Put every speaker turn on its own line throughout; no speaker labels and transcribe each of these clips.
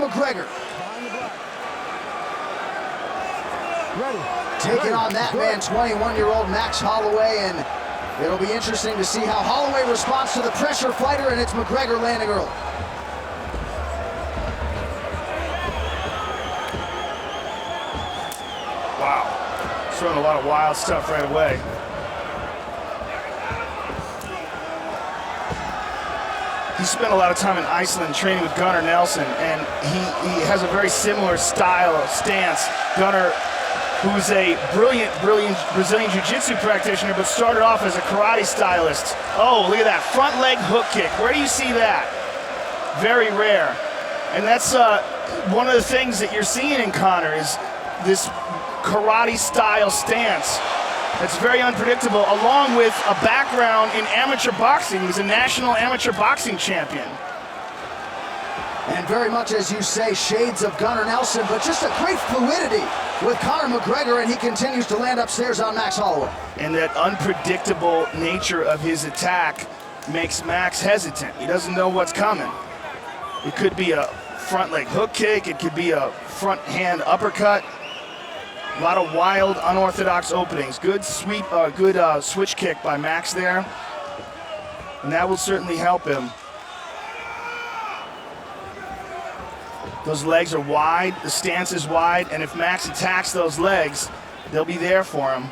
McGregor. Taking on that man, 21-year-old Max Holloway, and it'll be interesting to see how Holloway responds to the pressure fighter, and it's McGregor landing early.
Wow, throwing a lot of wild stuff right away. He spent a lot of time in Iceland training with Gunnar Nelson, and he has a very similar stance. Gunnar, who's a brilliant Brazilian Jiu-Jitsu practitioner, but started off as a karate stylist. Oh, look at that front leg hook kick. Where do you see that? Very rare. And that's one of the things that you're seeing in Conor is this karate style stance. That's very unpredictable, along with a background in amateur boxing. He's a national amateur boxing champion.
And very much, as you say, shades of Gunnar Nelson, but just a great fluidity with Conor McGregor, and he continues to land upstairs on Max Holloway.
And that unpredictable nature of his attack makes Max hesitant. He doesn't know what's coming. It could be a front leg hook kick, it could be a front hand uppercut. A lot of wild, unorthodox openings. Good sweep, good switch kick by Max there. And that will certainly help him. Those legs are wide, the stance is wide, and if Max attacks those legs, they'll be there for him.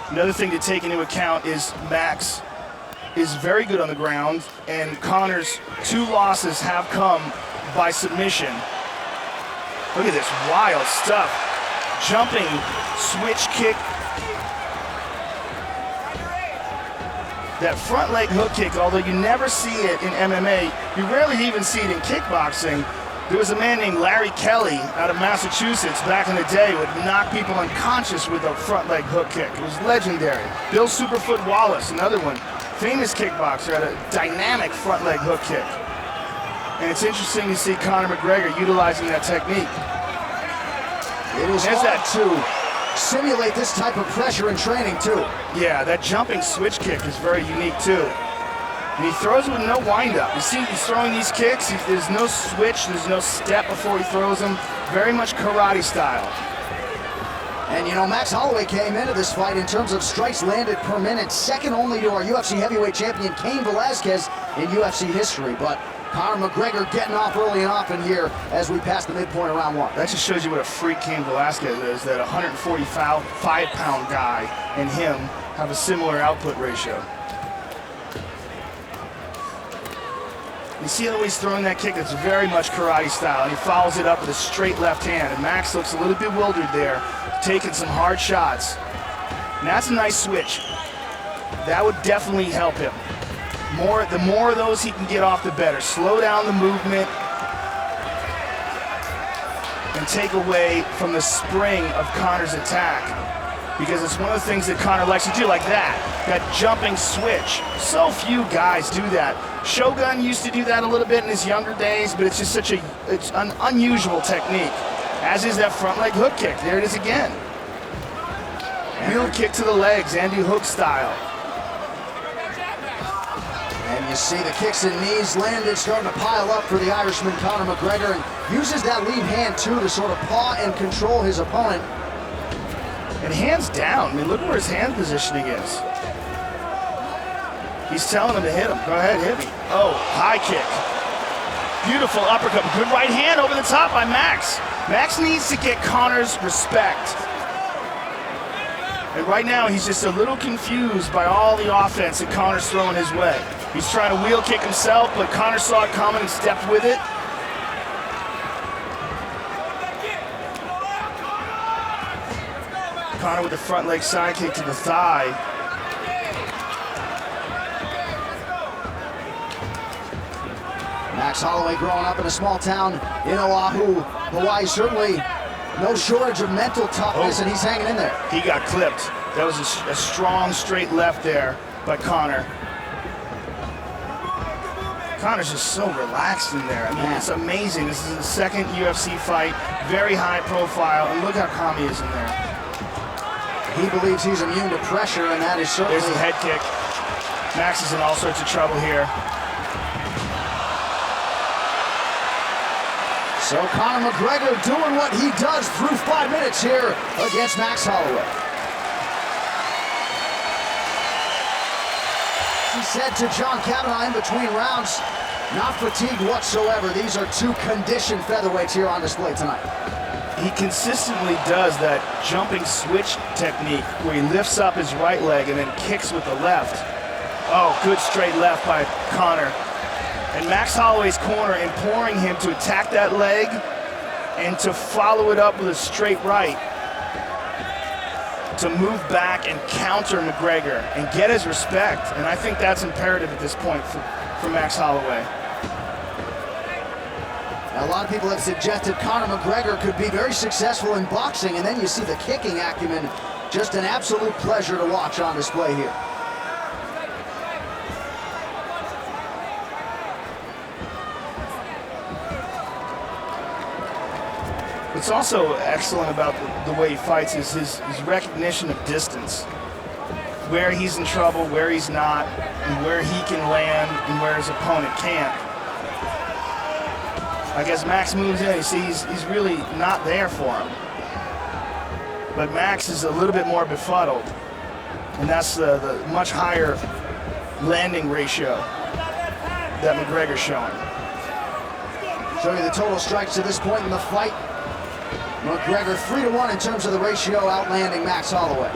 Another thing to take into account is Max is very good on the ground, and Conor's 2 losses have come by submission. Look at this wild stuff. Jumping switch kick. That front leg hook kick, although you never see it in MMA, you rarely even see it in kickboxing. There was a man named Larry Kelly out of Massachusetts back in the day who would knock people unconscious with a front leg hook kick. It was legendary. Bill Superfoot Wallace, another one, famous kickboxer, had a dynamic front leg hook kick. And it's interesting to see Conor McGregor utilizing that technique.
It is hard to simulate this type of pressure in training too.
Yeah, that jumping switch kick is very unique too. And he throws with no wind-up. You see, he's throwing these kicks, there's no switch, there's no step before he throws them. Very much karate style.
And you know, Max Holloway came into this fight in terms of strikes landed per minute, second only to our UFC heavyweight champion Cain Velasquez in UFC history. But Conor McGregor getting off early and often here as we pass the midpoint of round 1.
That just shows you what a freak Cain Velasquez is, that 145-pound guy and him have a similar output ratio. You see how he's throwing that kick? It's very much karate style, and he follows it up with a straight left hand, and Max looks a little bewildered there, taking some hard shots. And that's a nice switch. That would definitely help him. The more of those he can get off, the better. Slow down the movement and take away from the spring of Conor's attack, because it's one of the things that Conor likes to do, like that jumping switch. So few guys do that. Shogun used to do that a little bit in his younger days, but it's just it's an unusual technique, as is that front leg hook kick. There it is again. Heel kick to the legs, Andy Hook style.
And you see the kicks and knees landed, starting to pile up for the Irishman Conor McGregor, and uses that lead hand too to sort of paw and control his opponent.
And hands down, I mean, look where his hand positioning is. He's telling him to hit him. Go ahead, hit me. Oh, high kick. Beautiful uppercut. Good right hand over the top by Max. Max needs to get Conor's respect. And right now, he's just a little confused by all the offense that Conor's throwing his way. He's trying to wheel kick himself, but Conor saw it coming and stepped with it. Conor with the front leg side kick to the thigh.
Max Holloway growing up in a small town in Oahu, Hawaii, certainly no shortage of mental toughness, and he's hanging in there.
He got clipped. That was a strong straight left there by Conor. Conor's just so relaxed in there. I mean, it's amazing. This is his second UFC fight, very high profile, and look how calm he is in there.
He believes he's immune to pressure, and that is certainly...
There's the head kick. Max is in all sorts of trouble here.
So Conor McGregor doing what he does through 5 minutes here against Max Holloway. He said to John Kavanagh in between rounds, not fatigued whatsoever. These are two conditioned featherweights here on display tonight.
He consistently does that jumping switch technique where he lifts up his right leg and then kicks with the left. Oh, good straight left by Conor. And Max Holloway's corner imploring him to attack that leg and to follow it up with a straight right, to move back and counter McGregor and get his respect. And I think that's imperative at this point for Max Holloway.
Now, a lot of people have suggested Conor McGregor could be very successful in boxing, and then you see the kicking acumen. Just an absolute pleasure to watch on display here.
What's also excellent about the way he fights is his recognition of distance. Where he's in trouble, where he's not, and where he can land and where his opponent can't. I guess Max moves in, you see he's really not there for him. But Max is a little bit more befuddled. And that's the much higher landing ratio that McGregor's showing.
Show you the total strikes to this point in the fight. McGregor 3-1 in terms of the ratio, outlanding Max Holloway.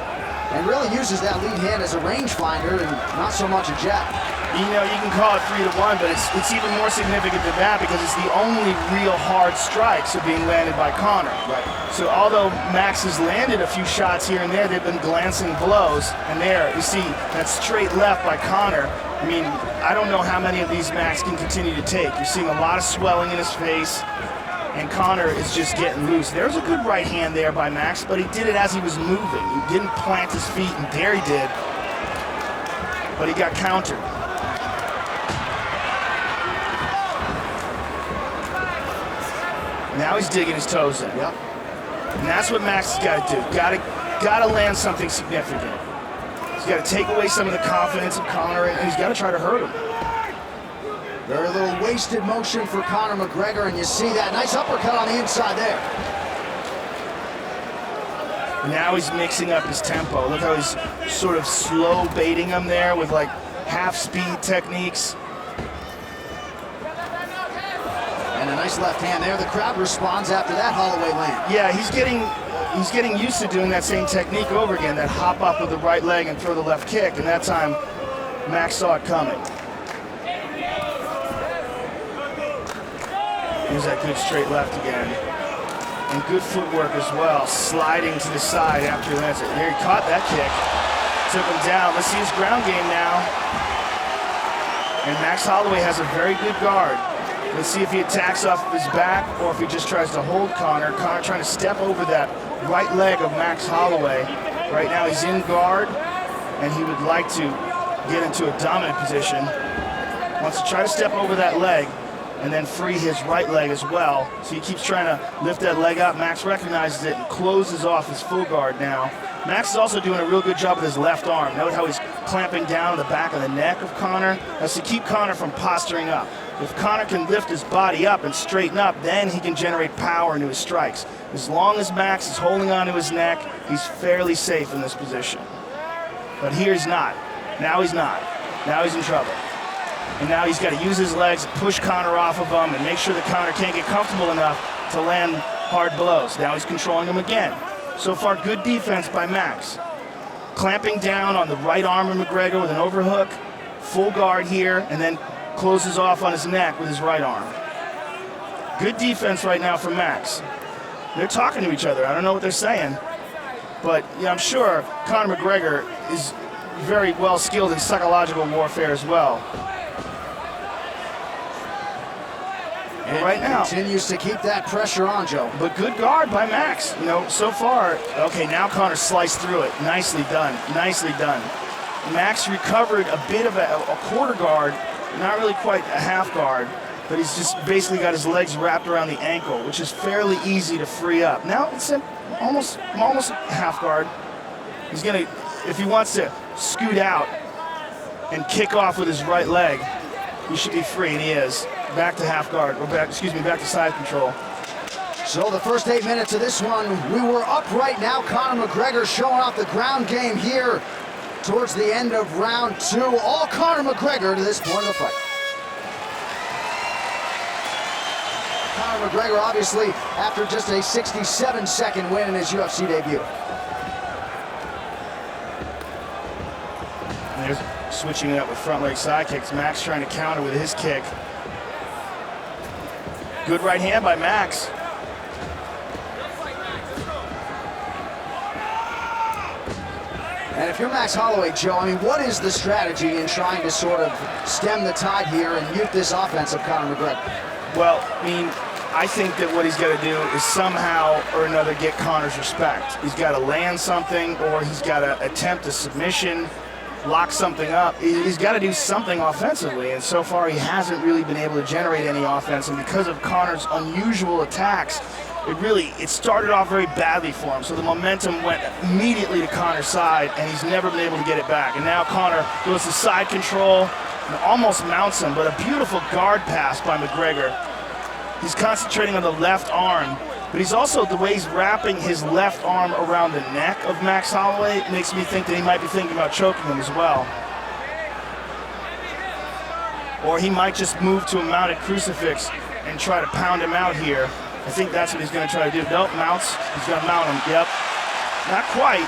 And really uses that lead hand as a rangefinder and not so much a jab.
You know, you can call it 3-1, but it's even more significant than that because it's the only real hard strikes are being landed by Conor.
Right.
So although Max has landed a few shots here and there, they've been glancing blows. And there, you see that straight left by Conor. I mean, I don't know how many of these Max can continue to take. You're seeing a lot of swelling in his face. And Conor is just getting loose. There's a good right hand there by Max, but he did it as he was moving. He didn't plant his feet, and there he did. But he got countered. Now he's digging his toes in.
Yep.
And that's what Max has got to do. Got to land something significant. He's got to take away some of the confidence of Conor, and he's got to try to hurt him.
Very little wasted motion for Conor McGregor, and you see that nice uppercut on the inside there.
Now he's mixing up his tempo. Look how he's sort of slow baiting him there with like half-speed techniques.
And a nice left hand there. The crowd responds after that Holloway land.
Yeah, he's getting used to doing that same technique over again, that hop up with the right leg and throw the left kick, and that time Max saw it coming. Here's that good straight left again. And good footwork as well, sliding to the side after he lands it. There he caught that kick, took him down. Let's see his ground game now. And Max Holloway has a very good guard. Let's see if he attacks off of his back or if he just tries to hold Conor. Conor trying to step over that right leg of Max Holloway. Right now he's in guard, and he would like to get into a dominant position. Wants to try to step over that leg and then free his right leg as well. So he keeps trying to lift that leg up. Max recognizes it and closes off his full guard now. Max is also doing a real good job with his left arm. Note how he's clamping down the back of the neck of Conor. That's to keep Conor from posturing up. If Conor can lift his body up and straighten up, then he can generate power into his strikes. As long as Max is holding onto his neck, he's fairly safe in this position. But here he's not. Now he's not. Now he's in trouble. And now he's got to use his legs, push Conor off of him, and make sure that Conor can't get comfortable enough to land hard blows. Now he's controlling him again. So far, good defense by Max. Clamping down on the right arm of McGregor with an overhook, full guard here, and then closes off on his neck with his right arm. Good defense right now from Max. They're talking to each other. I don't know what they're saying. But yeah, I'm sure Conor McGregor is very well skilled in psychological warfare as well.
And
right now
continues to keep that pressure on, Joe.
But good guard by Max. You know, so far, okay, now Conor sliced through it. Nicely done, nicely done. Max recovered a bit of a quarter guard, not really quite a half guard, but he's just basically got his legs wrapped around the ankle, which is fairly easy to free up. Now it's almost half guard. He's gonna, if he wants to scoot out and kick off with his right leg, he should be free, and he is. Back to half guard, or back to side control.
So the first 8 minutes of this one, we were up right now. Conor McGregor showing off the ground game here towards the end of round 2. All Conor McGregor to this point of the fight. Conor McGregor, obviously, after just a 67-second win in his UFC debut.
And they're switching it up with front leg side kicks. Max trying to counter with his kick. Good right hand by Max.
And if you're Max Holloway, Joe, I mean, what is the strategy in trying to sort of stem the tide here and mute this offense of Conor McGregor?
Well, I mean, I think that what he's got to do is somehow or another get Conor's respect. He's got to land something, or he's got to attempt a submission, lock something up. He's got to do something offensively, and so far he hasn't really been able to generate any offense. And because of Conor's unusual attacks, it started off very badly for him. So the momentum went immediately to Conor's side, and he's never been able to get it back. And now Conor goes to side control and almost mounts him, but a beautiful guard pass by McGregor. He's concentrating on the left arm, but he's also, the way he's wrapping his left arm around the neck of Max Holloway makes me think that he might be thinking about choking him as well. Or he might just move to a mounted crucifix and try to pound him out here. I think that's what he's going to try to do. Nope, mounts. He's going to mount him. Yep. Not quite.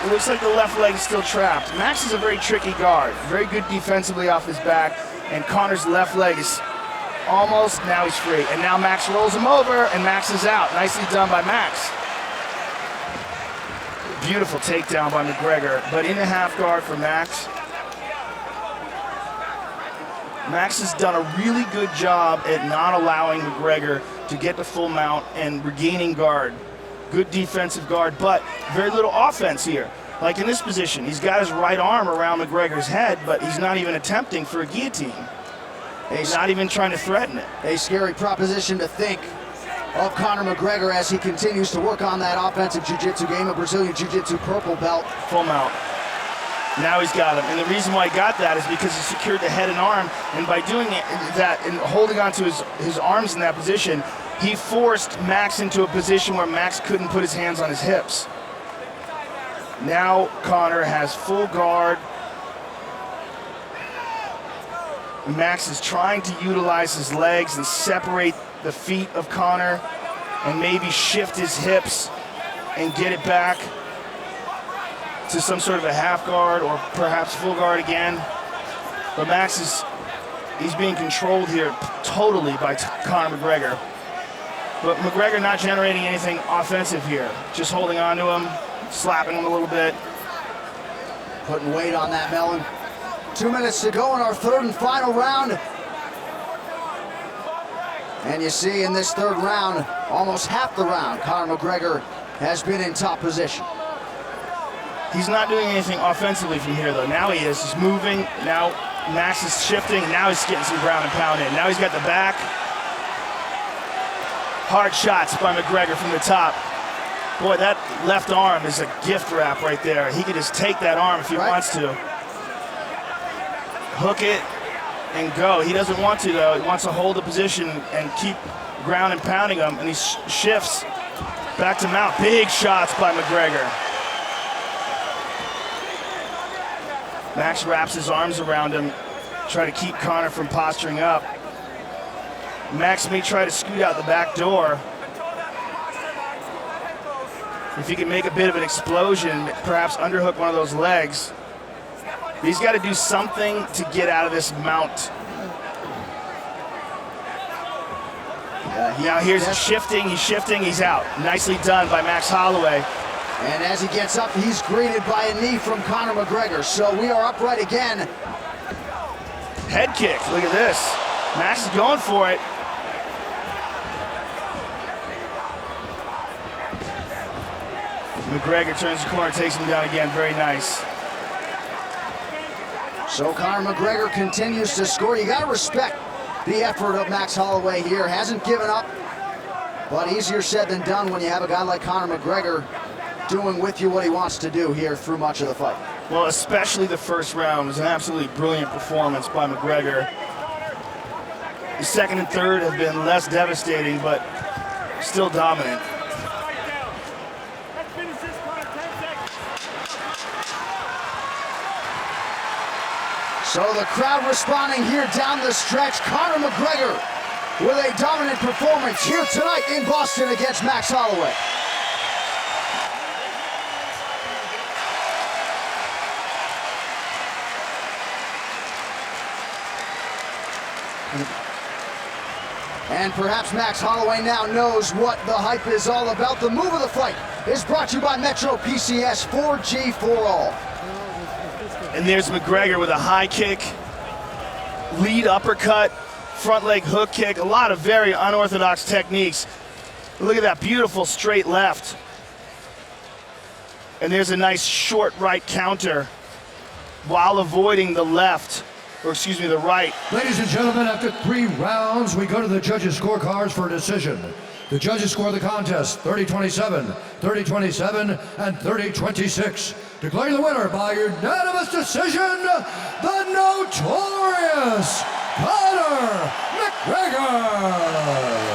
It looks like the left leg is still trapped. Max is a very tricky guard. Very good defensively off his back. And Conor's left leg is almost, now he's free. And now Max rolls him over, and Max is out. Nicely done by Max. Beautiful takedown by McGregor, but in the half guard for Max. Max has done a really good job at not allowing McGregor to get the full mount and regaining guard. Good defensive guard, but very little offense here. Like in this position, he's got his right arm around McGregor's head, but he's not even attempting for a guillotine. He's not even trying to threaten it.
A scary proposition to think of Conor McGregor as he continues to work on that offensive jiu-jitsu game, a Brazilian jiu-jitsu purple belt.
Full mount. Now he's got him, and the reason why he got that is because he secured the head and arm, and by doing that and holding on to his arms in that position, he forced Max into a position where Max couldn't put his hands on his hips. Now Conor has full guard. Max is trying to utilize his legs and separate the feet of Conor and maybe shift his hips and get it back to some sort of a half guard or perhaps full guard again. But Max he's being controlled here totally by Conor McGregor. But McGregor not generating anything offensive here. Just holding on to him, slapping him a little bit.
Putting weight on that melon. 2 minutes to go in our third and final round. And you see in this third round, almost half the round, Conor McGregor has been in top position.
He's not doing anything offensively from here, though. Now he is. He's moving. Now Max is shifting. Now he's getting some ground and pound in. Now he's got the back. Hard shots by McGregor from the top. Boy, that left arm is a gift wrap right there. He could just take that arm if he wants to. Hook it and go. He doesn't want to, though. He wants to hold the position and keep ground and pounding him, and he shifts back to mount. Big shots by McGregor. Max wraps his arms around him, try to keep Conor from posturing up. Max may try to scoot out the back door. If he can make a bit of an explosion, perhaps underhook one of those legs. He's got to do something to get out of this mount. Now here's shifting, he's out. Nicely done by Max Holloway.
And as he gets up, he's greeted by a knee from Conor McGregor. So we are upright again.
Head kick, look at this. Max is going for it. McGregor turns the corner, takes him down again, very nice.
So Conor McGregor continues to score. You gotta respect the effort of Max Holloway here. Hasn't given up, but easier said than done when you have a guy like Conor McGregor doing with you what he wants to do here through much of the fight.
Well, especially the first round was an absolutely brilliant performance by McGregor. The second and third have been less devastating, but still dominant.
So the crowd responding here down the stretch. Conor McGregor with a dominant performance here tonight in Boston against Max Holloway. And perhaps Max Holloway now knows what the hype is all about. The move of the fight is brought to you by Metro PCS 4G for all.
And there's McGregor with a high kick, lead uppercut, front leg hook kick, a lot of very unorthodox techniques. Look at that beautiful straight left. And there's a nice short right counter while avoiding the left, or excuse me, the right.
Ladies and gentlemen, after 3 rounds, we go to the judges' scorecards for a decision. The judges score the contest 30-27, 30-27, and 30-26. Declaring the winner by unanimous decision, the notorious Conor McGregor.